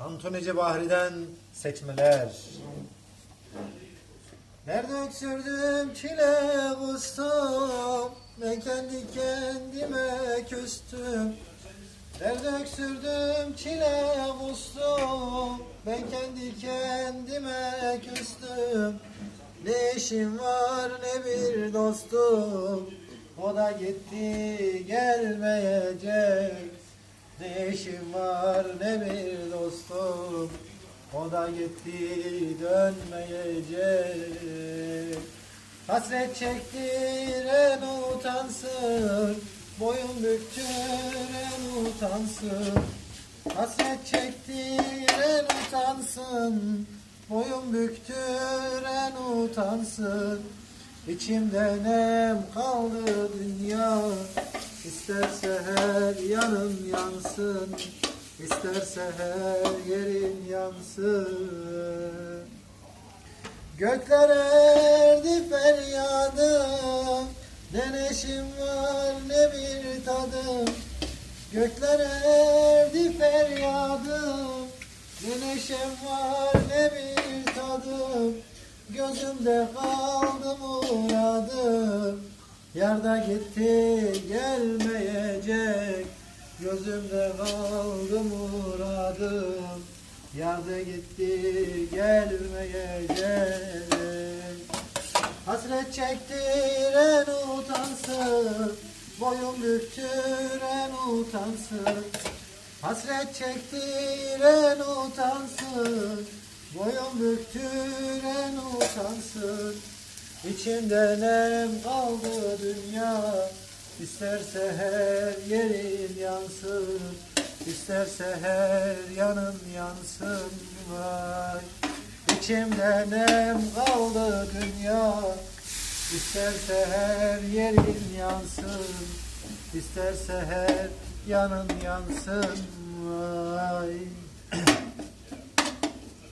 Antonice Bahri'den seçmeler. Nerede öksürdüm çile kustum, ben kendi kendime küstüm. Nerede öksürdüm çile kustum, ben kendi kendime küstüm. Ne işim var ne bir dostum, o da gitti gelmeyecek. Ne işim var ne bir dostum, o da gitti dönmeyecek. Hasret çektiren utansın, boyun büktüren utansın. Hasret çektiren utansın, boyun büktüren utansın. İçimde nem kaldı dünya, İsterse her yanım yansın, isterse her yerim yansın. Gökler erdi feryadım, ne neşim var ne bir tadım. Gökler erdi feryadım, ne neşem var ne bir tadım. Gözümde kaldı muradım, yarda gitti gelmeyecek. Gözümde kaldı muradım, yarda gitti gelmeyecek. Hasret çektiren utansın, boyun büktüren utansın. Hasret çektiren utansın, boyun büktüren utansın. İçimde nem kaldı dünya, İsterse her yerim yansın, İsterse her yanım yansın vay. İçimde nem kaldı dünya, İsterse her yerim yansın, İsterse her yanım yansın vay.